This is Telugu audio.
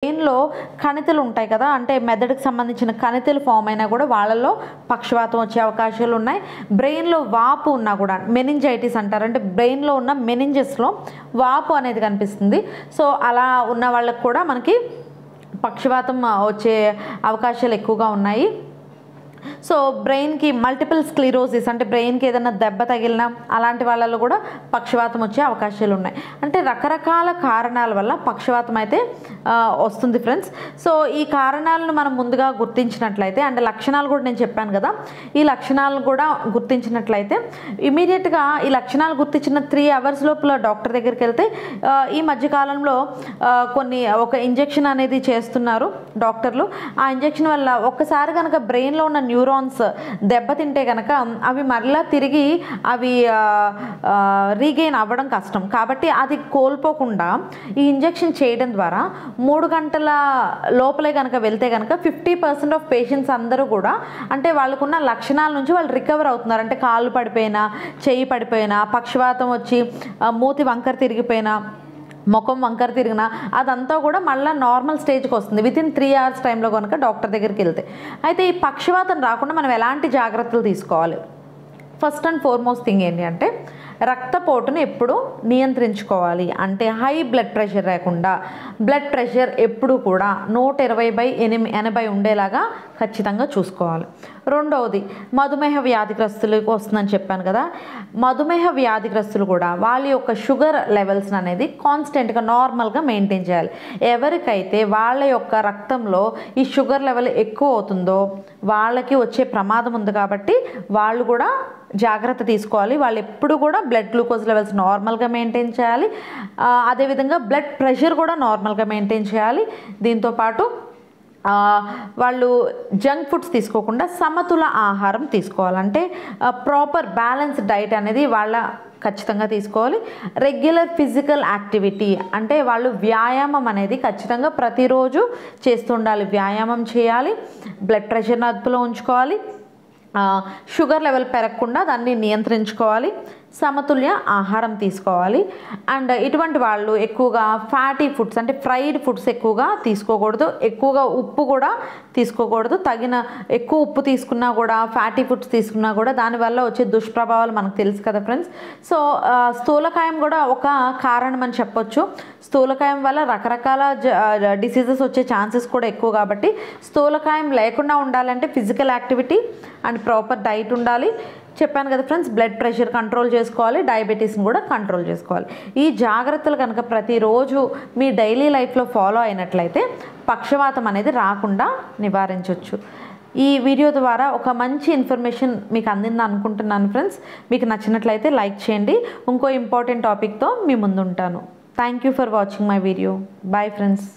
బ్రెయిన్లో కణితులు ఉంటాయి కదా, అంటే మెదడుకు సంబంధించిన కణితులు ఫామ్ అయినా కూడా వాళ్ళలో పక్షవాతం వచ్చే అవకాశాలు ఉన్నాయి. బ్రెయిన్లో వాపు ఉన్నా కూడా మెనింజైటిస్ అంటారు, అంటే బ్రెయిన్లో ఉన్న మెనింజెస్లో వాపు అనేది కనిపిస్తుంది. సో అలా ఉన్న వాళ్ళకు కూడా మనకి పక్షవాతం వచ్చే అవకాశాలు ఎక్కువగా ఉన్నాయి. సో బ్రెయిన్కి మల్టిపుల్ స్క్లిరోసిస్ అంటే బ్రెయిన్కి ఏదైనా దెబ్బ తగిలినా అలాంటి వాళ్ళలో కూడా పక్షవాతం వచ్చే అవకాశాలు ఉన్నాయి. అంటే రకరకాల కారణాల వల్ల పక్షవాతం అయితే వస్తుంది ఫ్రెండ్స్. సో ఈ కారణాలను మనం ముందుగా గుర్తించినట్లయితే, అంటే లక్షణాలు కూడా నేను చెప్పాను కదా, ఈ లక్షణాలను కూడా గుర్తించినట్లయితే ఇమీడియట్గా ఈ లక్షణాలు గుర్తించిన 3 hours లోపల డాక్టర్ దగ్గరికి వెళ్తే ఈ మధ్యకాలంలో ఒక ఇంజెక్షన్ అనేది చేస్తున్నారు డాక్టర్లు. ఆ ఇంజెక్షన్ వల్ల ఒక్కసారి కనుక బ్రెయిన్లో ఉన్న న్యూరాన్స్ దెబ్బతింటే కనుక అవి మరలా తిరిగి అవి రీగెయిన్ అవ్వడం కష్టం. కాబట్టి అది కోల్పోకుండా ఈ ఇంజెక్షన్ చేయడం ద్వారా 3 గంటల లోపలే కనుక వెళ్తే కనుక 50% ఆఫ్ పేషెంట్స్ అందరూ కూడా అంటే వాళ్ళకున్న లక్షణాల నుంచి వాళ్ళు రికవర్ అవుతున్నారు. అంటే కాళ్ళు పడిపోయినా, చెయ్యి పడిపోయినా, పక్షవాతం వచ్చి మూతి వంకర తిరిగిపోయినా, ముఖం వంకర తిరిగినా అదంతా కూడా మళ్ళీ నార్మల్ స్టేజ్కి వస్తుంది వితిన్ 3 hours టైంలో కనుక డాక్టర్ దగ్గరికి వెళ్తే. అయితే ఈ పక్షవాతం రాకుండా మనం ఎలాంటి జాగ్రత్తలు తీసుకోవాలి? ఫస్ట్ అండ్ ఫార్మోస్ట్ థింగ్ ఏంటి అంటే రక్తపోటును ఎప్పుడు నియంత్రించుకోవాలి. అంటే హై బ్లడ్ ప్రెషర్ లేకుండా, బ్లడ్ ప్రెషర్ ఎప్పుడు కూడా 120/80 ఉండేలాగా ఖచ్చితంగా చూసుకోవాలి. రెండవది మధుమేహ వ్యాధిగ్రస్తులకు వస్తుందని చెప్పాను కదా, మధుమేహ వ్యాధిగ్రస్తులు కూడా వాళ్ళ యొక్క షుగర్ లెవెల్స్ అనేది కాన్స్టెంట్గా నార్మల్గా మెయింటైన్ చేయాలి. ఎవరికైతే వాళ్ళ యొక్క రక్తంలో ఈ షుగర్ లెవెల్ ఎక్కువ అవుతుందో వాళ్ళకి వచ్చే ప్రమాదం ఉంది. కాబట్టి వాళ్ళు కూడా జాగ్రత్త తీసుకోవాలి. వాళ్ళు ఎప్పుడు కూడా బ్లడ్ గ్లూకోజ్ లెవెల్స్ నార్మల్గా మెయింటైన్ చేయాలి. అదేవిధంగా బ్లడ్ ప్రెషర్ కూడా నార్మల్గా మెయింటైన్ చేయాలి. దీంతోపాటు వాళ్ళు జంక్ ఫుడ్స్ తీసుకోకుండా సమతుల ఆహారం తీసుకోవాలంటే ప్రాపర్ బ్యాలెన్స్ డైట్ అనేది వాళ్ళ ఖచ్చితంగా తీసుకోవాలి. రెగ్యులర్ ఫిజికల్ యాక్టివిటీ అంటే వాళ్ళు వ్యాయామం అనేది ఖచ్చితంగా ప్రతిరోజు చేస్తుండాలి. వ్యాయామం చేయాలి, బ్లడ్ ప్రెషర్ని అదుపులో ఉంచుకోవాలి, షుగర్ లెవెల్ పెరగకుండా దాన్ని నియంత్రించుకోవాలి, సమతుల్య ఆహారం తీసుకోవాలి. అండ్ ఇటువంటి వాళ్ళు ఎక్కువగా ఫ్యాటీ ఫుడ్స్ అంటే ఫ్రైడ్ ఫుడ్స్ ఎక్కువగా తీసుకోకూడదు. ఎక్కువగా ఉప్పు కూడా తీసుకోకూడదు. ఎక్కువ ఉప్పు తీసుకున్నా కూడా, ఫ్యాటీ ఫుడ్స్ తీసుకున్నా కూడా దానివల్ల వచ్చే దుష్ప్రభావాలు మనకు తెలుసు కదా ఫ్రెండ్స్. సో స్థూలకాయం కూడా ఒక కారణం అని చెప్పొచ్చు. స్థూలకాయం వల్ల రకరకాల డిసీజెస్ వచ్చే ఛాన్సెస్ కూడా ఎక్కువ. కాబట్టి స్థూలకాయం లేకుండా ఉండాలంటే physical activity and proper diet ఉండాలి. చెప్పాను కదా ఫ్రెండ్స్, బ్లడ్ ప్రెషర్ కంట్రోల్ చేసుకోవాలి, డయాబెటీస్ని కూడా కంట్రోల్ చేసుకోవాలి. ఈ జాగ్రత్తలు కనుక ప్రతిరోజు మీ డైలీ లైఫ్లో ఫాలో అయినట్లయితే పక్షవాతం అనేది రాకుండా నివారించవచ్చు. ఈ వీడియో ద్వారా ఒక మంచి ఇన్ఫర్మేషన్ మీకు అందింది అనుకుంటున్నాను ఫ్రెండ్స్. మీకు నచ్చినట్లయితే లైక్ చేయండి. ఇంకో ఇంపార్టెంట్ టాపిక్తో మీ ముందు ఉంటాను. Thank you for watching my video. Bye friends.